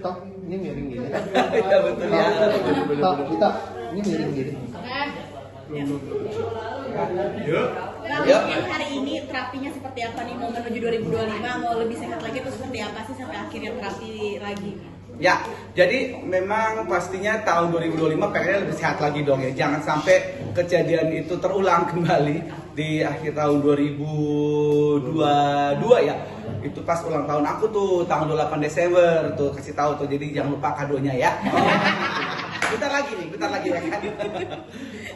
Toh, ini miring gini. Iya betul ya. Toh, kita ini miring gini. Yuk. Lalu yang hari ini terapinya seperti apa nih, mau menuju 2025, mau lebih sehat lagi atau seperti apa sih sampai akhirnya terapi lagi? Ya, jadi memang pastinya tahun 2025 pengennya lebih sehat lagi dong ya. Jangan sampai kejadian itu terulang kembali di akhir tahun 2022 ya. Itu pas ulang tahun aku tuh, tanggal 28 Desember tuh, kasih tahu tuh. Jadi jangan lupa kadonya ya. Bentar lagi ya kan.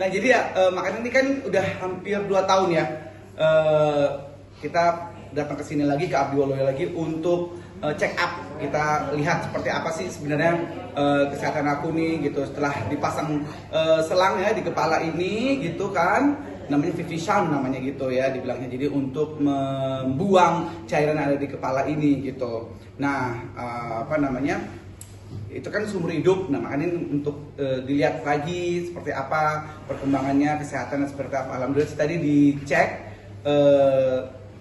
Nah jadi ya makanya ini kan udah hampir 2 tahun ya. Kita datang ke sini lagi, ke Abdi Waluyo lagi untuk check up. Kita lihat seperti apa sih sebenarnya kesehatan aku nih gitu. Setelah dipasang selang ya di kepala ini gitu kan, namanya Vivisan namanya gitu ya dibilangnya. Jadi untuk membuang cairan yang ada di kepala ini gitu. Nah apa namanya, itu kan seumur hidup. Nah makanya untuk dilihat lagi seperti apa perkembangannya, kesehatan seperti apa. Alhamdulillah sih tadi dicek.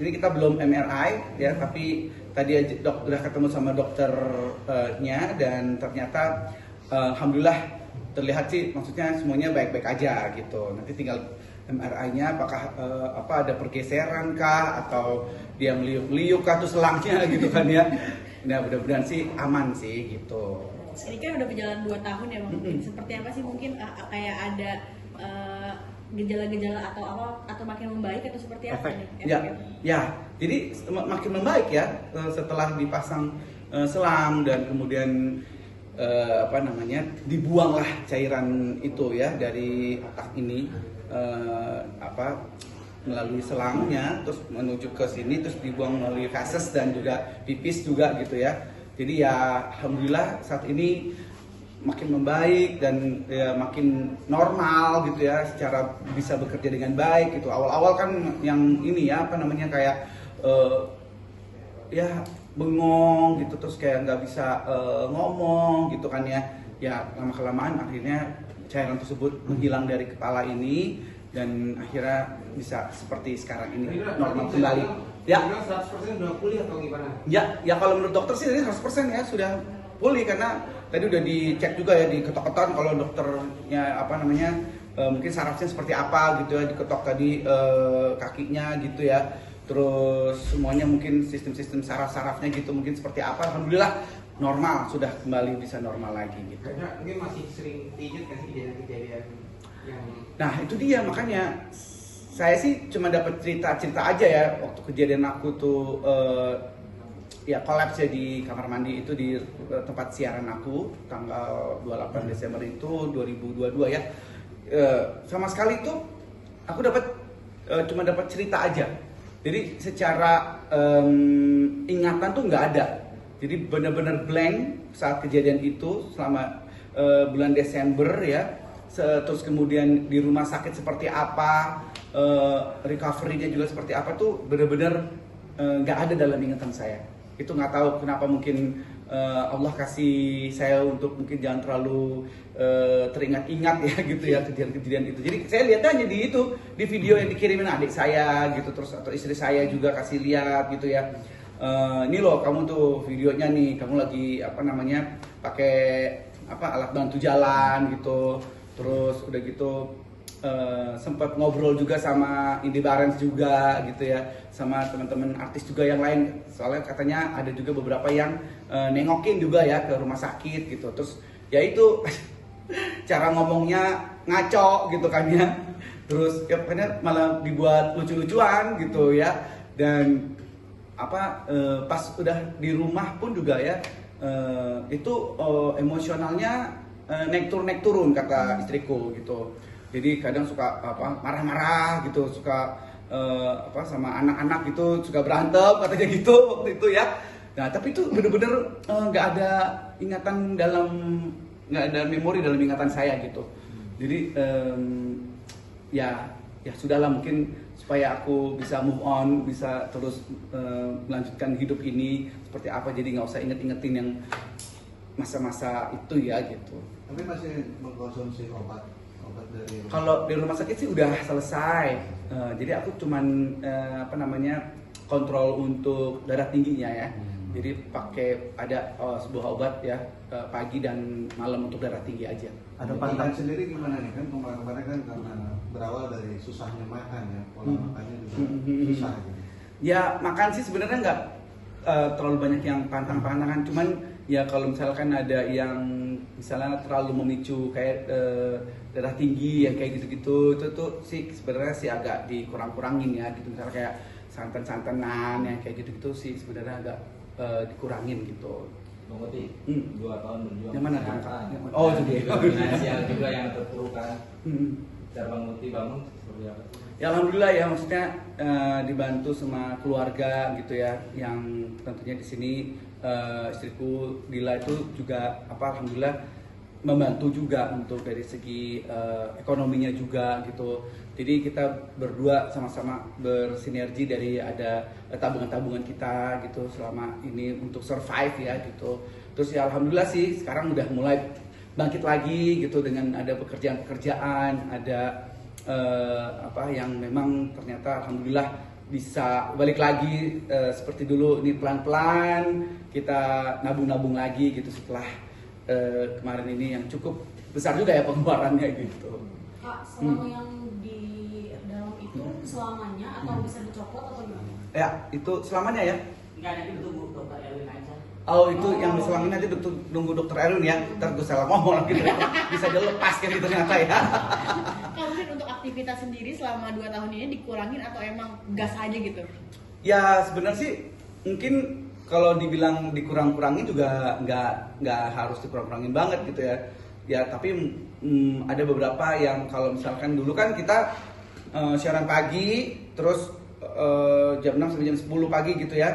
Ini kita belum MRI ya, tapi tadi udah ketemu sama dokternya dan ternyata alhamdulillah terlihat sih, maksudnya semuanya baik-baik aja gitu. Nanti tinggal MRI-nya apakah ada pergeseran kah atau dia meliuk-liuk kah tuh selangnya gitu kan ya. Nah mudah-mudahan sih aman sih gitu. Ini kan udah berjalan 2 tahun ya Bang. Seperti apa sih mungkin kayak ada gejala-gejala atau apa, atau makin membaik atau seperti apa nih? Ya, jadi makin membaik ya setelah dipasang selang dan kemudian dibuanglah cairan itu ya dari otak ini melalui selangnya terus menuju ke sini, terus dibuang melalui feses dan juga pipis juga gitu ya. Jadi ya alhamdulillah saat ini makin membaik dan ya makin normal gitu ya, secara bisa bekerja dengan baik gitu. Awal-awal kan yang ini ya kayak ya bengong gitu, terus kayak nggak bisa ngomong gitu kan ya. Ya lama-kelamaan akhirnya cairan tersebut menghilang dari kepala ini dan akhirnya bisa seperti sekarang ini normal kembali. Ya. 100% udah pulih atau gimana? Ya kalau menurut dokter sih ini 100% ya sudah pulih, karena tadi udah dicek juga ya, diketok-ketok kalau dokternya mungkin sarafnya seperti apa gitu ya, diketok tadi kakinya gitu ya. Terus semuanya mungkin sistem-sistem saraf-sarafnya gitu mungkin seperti apa. Alhamdulillah normal, sudah kembali bisa normal lagi gitu. Karena mungkin masih sering pijat kan sih kejadian-kejadian yang... Nah itu dia, makanya saya sih cuma dapat cerita-cerita aja ya waktu kejadian aku tuh kolaps ya di kamar mandi itu di tempat siaran aku tanggal 28 Desember itu 2022 ya. Sama sekali itu aku cuma dapat cerita aja. Jadi secara ingatan tuh nggak ada. Jadi benar-benar blank saat kejadian itu selama bulan Desember ya. Terus kemudian di rumah sakit seperti apa, recovery-nya juga seperti apa tuh benar-benar nggak ada dalam ingatan saya. Itu nggak tahu kenapa, mungkin Allah kasih saya untuk mungkin jangan terlalu teringat-ingat ya gitu ya kejadian-kejadian itu. Jadi saya lihat aja di video yang dikirimin adik saya gitu, terus atau istri saya juga kasih lihat gitu ya. Ini loh kamu tuh videonya nih, kamu lagi pakai alat bantu jalan gitu. Terus udah gitu sempat ngobrol juga sama Indy Barens juga gitu ya, sama teman-teman artis juga yang lain, soalnya katanya ada juga beberapa yang nengokin juga ya ke rumah sakit gitu. Terus ya itu cara ngomongnya ngaco gitu kan ya, terus ya pokoknya malah dibuat lucu-lucuan gitu ya. Dan pas udah di rumah pun juga ya itu emosionalnya naik turun kata istriku gitu. Jadi kadang suka marah-marah gitu, suka sama anak-anak gitu, suka berantem katanya gitu waktu itu ya. Nah tapi itu bener-bener nggak ada ingatan nggak ada memori dalam ingatan saya gitu. Jadi ya sudahlah, mungkin supaya aku bisa move on, bisa terus melanjutkan hidup ini seperti apa. Jadi nggak usah inget-ingetin yang masa-masa itu ya gitu. Tapi masih mengkonsumsi obat dari kalau di rumah sakit sih udah selesai. Jadi aku cuman kontrol untuk darah tingginya ya. Jadi pakai ada sebuah obat ya pagi dan malam untuk darah tinggi aja. Ada pantangan sendiri gimana nih kan kemarin kan karena berawal dari susahnya makan ya, pola makannya juga susah gitu. Ya makan sih sebenarnya nggak terlalu banyak yang pantang-pantangan, cuman ya kalau misalkan ada yang misalnya terlalu memicu kayak darah tinggi yang kayak gitu-gitu itu tuh sih sebenarnya sih agak dikurang-kurangin ya gitu, misalnya kayak santan-santanan yang kayak gitu-gitu sih sebenarnya agak dikurangin gitu. Bang Oti, 2 tahun berjuang Yang mana kesehatan. Oh itu dia. Juga finansial juga yang terpurukkan. Cara Bang Oti bangun seperti apa? Ya alhamdulillah ya, maksudnya dibantu sama keluarga gitu ya, yang tentunya di sini istriku Dila itu juga alhamdulillah membantu juga untuk dari segi ekonominya juga gitu. Jadi kita berdua sama-sama bersinergi dari ada tabungan-tabungan kita gitu selama ini untuk survive ya gitu. Terus ya alhamdulillah sih sekarang udah mulai bangkit lagi gitu dengan ada pekerjaan-pekerjaan, ada yang memang ternyata alhamdulillah bisa balik lagi seperti dulu. Ini pelan-pelan kita nabung-nabung lagi gitu setelah kemarin ini yang cukup besar juga ya pengeluarannya gitu. Kak, selama yang di dalam itu selamanya atau bisa dicopot atau gimana? Ya itu selamanya ya. Enggak, nanti tunggu dokter Erwin aja. Oh itu yang selama ini nanti nunggu dokter Erwin ya. Ntar gue salah ngomong lagi bisa dilepas kan gitu ternyata ya. Kalau untuk aktivitas sendiri selama 2 tahun ini dikurangin atau emang gas aja gitu? Ya sebenarnya sih mungkin kalau dibilang dikurang-kurangin juga nggak harus dikurang-kurangin banget gitu ya. Ya tapi ada beberapa yang kalau misalkan dulu kan kita siaran pagi terus jam 6 sampai jam 10 pagi gitu ya.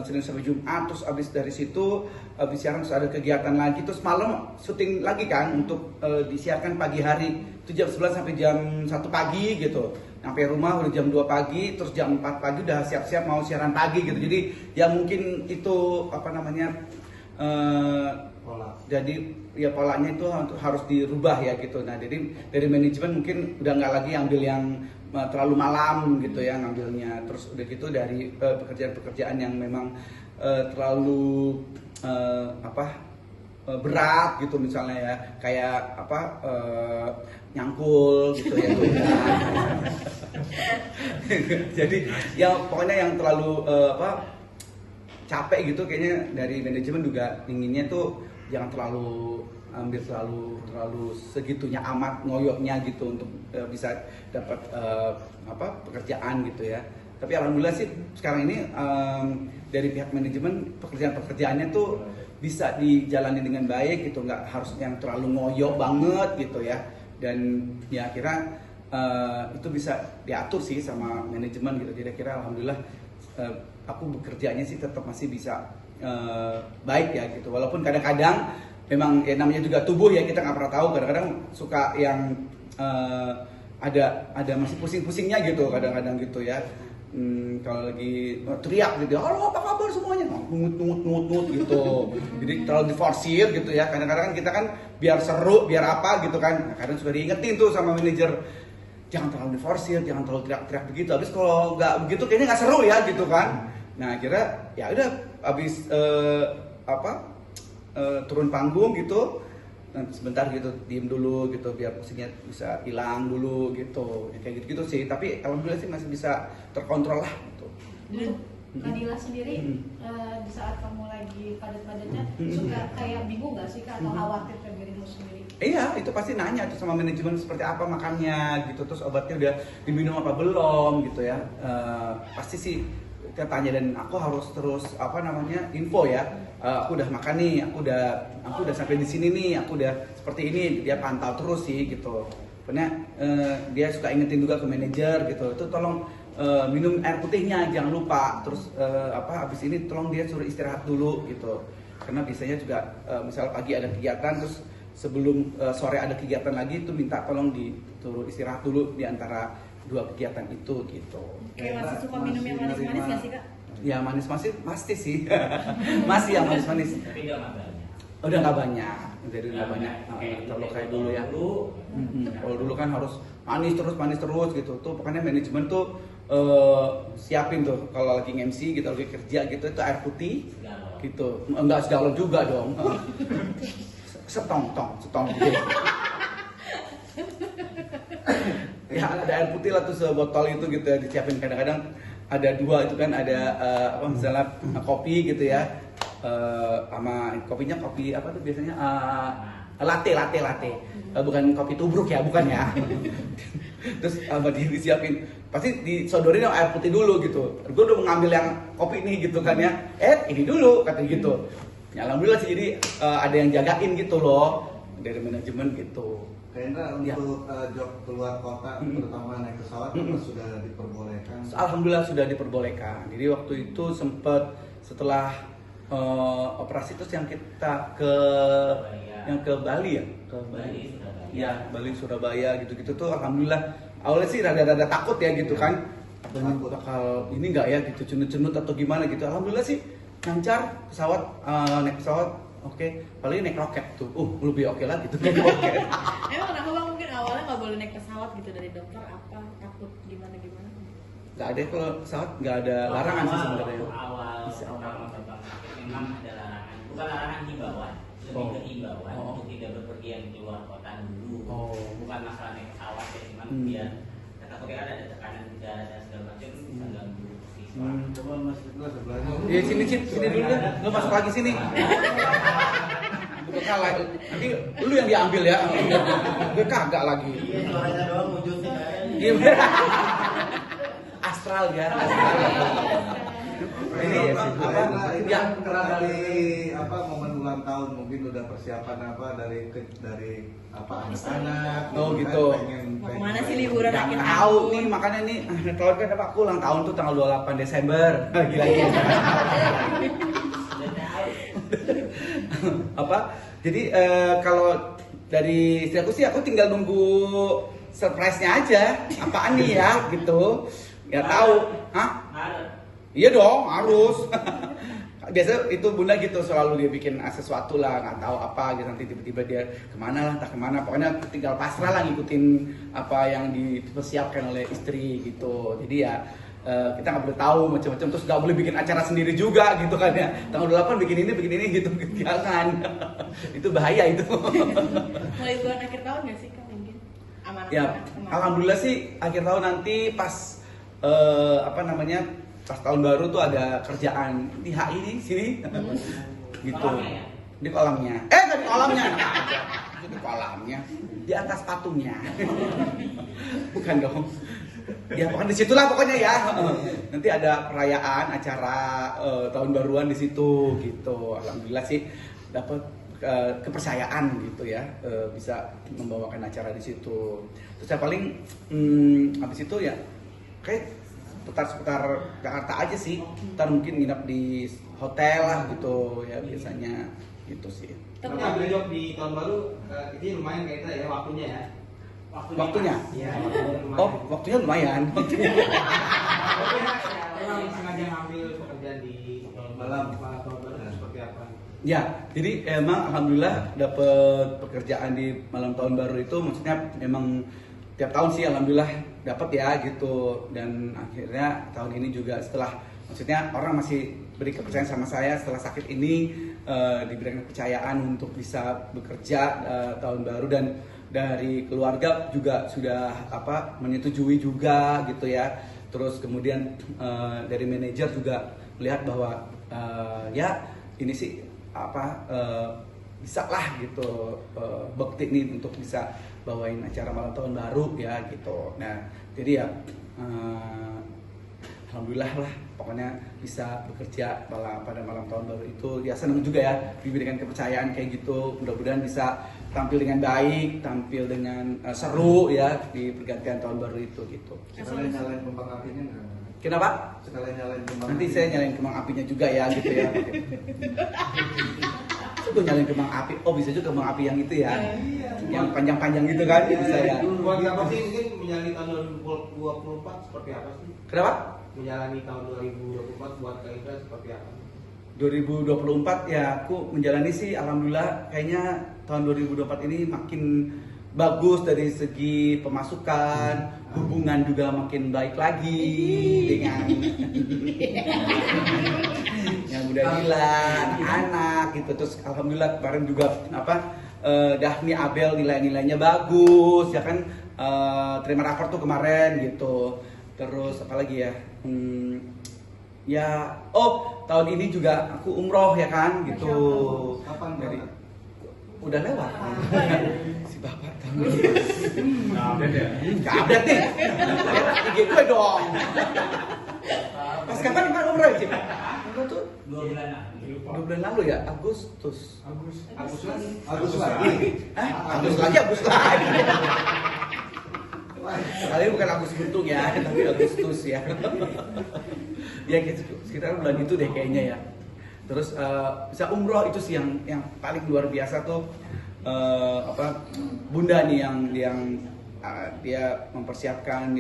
Senin sampai Jumat, terus abis dari situ abis siaran terus ada kegiatan lagi, terus malam syuting lagi kan untuk disiarkan pagi hari itu jam 11 sampai jam 1 pagi gitu. Sampai rumah udah jam 2 pagi, terus jam 4 pagi udah siap-siap mau siaran pagi gitu. Jadi ya mungkin itu Pola. jadi ya polanya itu harus dirubah ya gitu. Nah jadi dari manajemen mungkin udah nggak lagi ambil yang terlalu malam gitu ya ngambilnya. Terus udah gitu dari pekerjaan-pekerjaan yang memang terlalu berat gitu misalnya ya, kayak nyangkul gitu ya. Jadi ya pokoknya yang terlalu capek gitu kayaknya dari manajemen juga inginnya tuh jangan terlalu ambil terlalu segitunya amat ngoyoknya gitu untuk bisa dapat pekerjaan gitu ya. Tapi alhamdulillah sih sekarang ini dari pihak manajemen pekerjaannya tuh bisa dijalani dengan baik gitu, nggak harus yang terlalu ngoyok banget gitu ya. Dan ya kira itu bisa diatur sih sama manajemen gitu. Jadi kira alhamdulillah aku bekerjanya sih tetap masih bisa baik ya gitu. Walaupun kadang-kadang memang ya namanya juga tubuh ya, kita nggak pernah tahu, kadang-kadang suka yang ada masih pusing-pusingnya gitu kadang-kadang gitu ya. Kalau lagi teriak gitu, halo apa kabar semuanya, ngut gitu. Jadi terlalu diforsir gitu ya. Kadang-kadang kan kita kan biar seru, biar apa gitu kan. Kadang suka diingetin tuh sama manajer, jangan terlalu diforsir, jangan terlalu teriak-teriak begitu. Habis kalau nggak begitu kayaknya nggak seru ya gitu kan. Nah kira ya udah habis turun panggung gitu, nanti sebentar gitu diem dulu gitu biar pusingnya bisa hilang dulu gitu ya, kayak gitu sih. Tapi alhamdulillah sih masih bisa terkontrol lah gitu. Untuk Nadila sendiri di saat kamu lagi padat-padatnya suka kayak bingung nggak sih Kak, atau khawatir ke dirimu sendiri? Iya, itu pasti nanya tuh sama manajemen seperti apa makannya gitu, terus obatnya udah diminum apa belum gitu ya. Pasti sih kita tanya dan aku harus terus info ya. Aku udah makan nih, aku udah sampai di sini nih, aku udah seperti ini, dia pantau terus sih gitu. Karena dia suka ingetin juga ke manajer gitu, itu tolong minum air putihnya jangan lupa, terus habis ini tolong dia suruh istirahat dulu gitu. Karena biasanya juga misal pagi ada kegiatan, terus sebelum sore ada kegiatan lagi itu minta tolong disuruh istirahat dulu di antara 2 kegiatan itu gitu. Kayak masih suka minum yang manis-manis nggak sih Kak? Ya manis-manis pasti sih. Masih yang manis-manis. Tapi nggak banyak. Udah nggak banyak, jadi nggak banyak. Kalau kayak dulu ya. Kalau dulu kan harus manis terus gitu. Tuh pokoknya manajemen tuh siapin tuh kalau lagi MC gitu, lagi kerja gitu, itu air putih gitu. Enggak segalon juga dong. Setong gitu. Ya ada air putih lah tuh sebotol itu gitu ya, disiapin. Kadang-kadang ada 2 itu kan, ada apa misalnya kopi gitu ya, sama kopinya kopi apa tuh biasanya latte. Bukan kopi tubruk ya, bukan ya. Terus sama disiapin, pasti disodorin sama air putih dulu gitu. Gue udah mengambil yang kopi ini gitu kan ya, ini dulu katanya gitu. Ya alhamdulillah sih, jadi ada yang jagain gitu loh dari manajemen gitu. Kendra untuk job keluar kota, terutama naik pesawat, sudah diperbolehkan? Alhamdulillah sudah diperbolehkan. Jadi waktu itu sempat setelah operasi terus yang kita ke Bali ya, Bali Surabaya gitu-gitu tuh alhamdulillah awalnya sih rada-rada takut ya gitu kan, bakal ini enggak ya gitu, cunut-cunut atau gimana gitu. Alhamdulillah sih lancar, pesawat naik pesawat oke. Paling naik roket tuh lebih oke lah gitu. Emang kenapa Bang mungkin awalnya nggak boleh naik pesawat gitu dari dokter, apa takut gimana? Nggak ada, kalau pesawat nggak ada larangan sih sebenarnya. Awal pertama terbang memang ada larangan, bukan larangan himbauan, lebih ke himbauan untuk tidak berpergian di luar kota dulu. Bukan masalah naik pesawat ya, cuman biar takutnya ada tekanan udara dan segala macam bisa ganggu siswa. Coba Mas Ridwan sebelahnya. Ya sini dulu deh, lu masuk lagi sini. Gue kalah, nanti lu yang diambil ya. Gue kagak lagi. Iya, suaranya doang wujudnya. Astral ya. Ini yang kerah dari momen ulang tahun, mungkin udah persiapan apa dari anak-anak. Oh gitu. Mau kemana sih liburan akhir tahun? Tahu nih, makanya nih tahun kan aku ulang tahun tuh tanggal 28 Desember. Gila. Jadi kalau dari istri aku sih, aku tinggal nunggu surprise-nya aja. Apaan nih ya gitu. Ya tahu. Iya dong, harus. Biasa itu bunda gitu, selalu dia bikin sesuatu lah, nggak tahu apa gitu, nanti tiba-tiba dia kemana lah, entah kemana, pokoknya tinggal pasrah lah ngikutin apa yang dipersiapkan oleh istri gitu. Jadi ya kita nggak boleh tahu macam-macam, terus nggak boleh bikin acara sendiri juga gitu kan ya, tanggal 8 bikin ini gitu, jangan. Itu bahaya itu. Mau liburan akhir tahun nggak sih Kak mungkin? Ya, alhamdulillah sih akhir tahun nanti pas pas tahun baru tuh ada kerjaan di HI nih sini, gitu. Di kolamnya. Tadi kolamnya. Di kolamnya. Di atas patungnya. Bukan dong. Ya pokoknya di situlah pokoknya ya. Nanti ada perayaan acara tahun baruan di situ gitu. Alhamdulillah sih dapat kepercayaan gitu ya, bisa membawakan acara di situ. Terus yang paling habis itu ya kayak seputar Jakarta aja sih. Ntar mungkin nginep di hotel lah gitu ya biasanya gitu sih. Tapi ambil job di tahun baru ini lumayan kayak kita ya waktunya ya. Waktunya? Iya. Waktunya lumayan. Orang sengaja ngambil pekerjaan di malam tahun baru seperti apa? Ya, jadi emang alhamdulillah dapat pekerjaan di malam tahun baru itu, maksudnya memang tiap tahun sih alhamdulillah dapat ya gitu. Dan akhirnya tahun ini juga setelah, maksudnya orang masih beri kepercayaan sama saya setelah sakit ini, diberikan kepercayaan untuk bisa bekerja tahun baru, dan dari keluarga juga sudah menyetujui juga gitu ya. Terus kemudian dari manajer juga melihat bahwa ya ini sih bisa lah gitu, bekti nih untuk bisa bawain acara malam tahun baru ya gitu. Nah jadi ya alhamdulillah lah pokoknya bisa bekerja pada malam tahun baru itu. Ya senang juga ya diberikan kepercayaan kayak gitu. Mudah-mudahan bisa tampil dengan baik, tampil dengan seru ya di pergantian tahun baru itu gitu. Sekalian nyalain kembang apinya nggak? Kenapa? Sekalian nyalain kembang. Nanti saya nyalain kembang apinya juga ya gitu ya. Gue nyalain kembang api, bisa juga kembang api yang itu ya, yang panjang-panjang gitu kan, bisa ya. Buat apa sih mungkin menjalani tahun 2024 seperti apa sih? Kenapa? Menjalani tahun 2024 buat Kak Indra seperti apa? 2024 ya aku menjalani sih alhamdulillah, kayaknya tahun 2024 ini makin bagus dari segi pemasukan, hubungan juga makin baik lagi dengan yang udah Dilan, anak gitu. Terus alhamdulillah kemarin juga Daphne Abel nilai-nilainya bagus ya kan, terima rapor tuh kemarin gitu. Terus apa lagi ya? Tahun ini juga aku umroh ya kan gitu. Kapan Dari berangkat? udah lewat. Si bapak tahu. Nah, update ya. Gak update nih. IG gue dong. Pas kapan umroh ya, Cip? Umroh tuh 2 bulan lah. 2 bulan lalu ya, Agustus. Agus lagi. Agustus lagi. Kali bukan Agustus Buntung ya, tapi Agustus ya. Ya sekitar bulan itu deh kayaknya ya. Terus bisa umroh itu sih yang paling luar biasa tuh. Bunda nih yang dia mempersiapkan,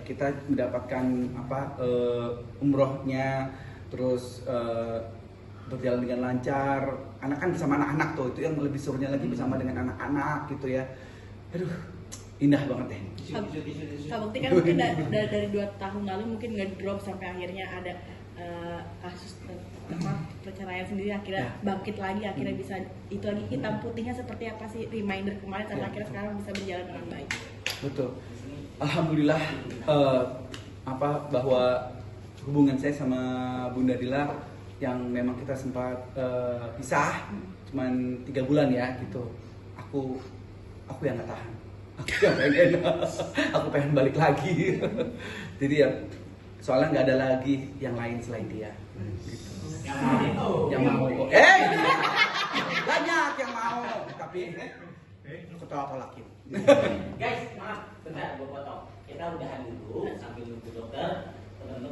kita mendapatkan umrohnya, terus berjalan dengan lancar. Anak kan bersama anak-anak tuh, itu yang lebih serunya lagi bersama dengan anak-anak gitu ya. Aduh, indah banget deh. Kak Bekti kan mungkin dari 2 tahun lalu mungkin ngedrop sampai akhirnya ada kasus perceraian sendiri, akhirnya bangkit lagi, akhirnya bisa itu lagi. Hitam putihnya seperti apa sih reminder kemarin sampai akhirnya sekarang bisa berjalan dengan baik? Betul. Alhamdulillah bahwa hubungan saya sama Bunda Dila yang memang kita sempat pisah cuman 3 bulan ya gitu. Aku yang nggak tahan. Aku pengen balik lagi. Jadi ya soalnya nggak ada lagi yang lain selain dia. Gitu. Yang mau. Banyak yang mau, tapi ketawa tolakin. Guys, maaf, bentar gue potong. Kita udahan dulu sambil nunggu dokter. Teman-teman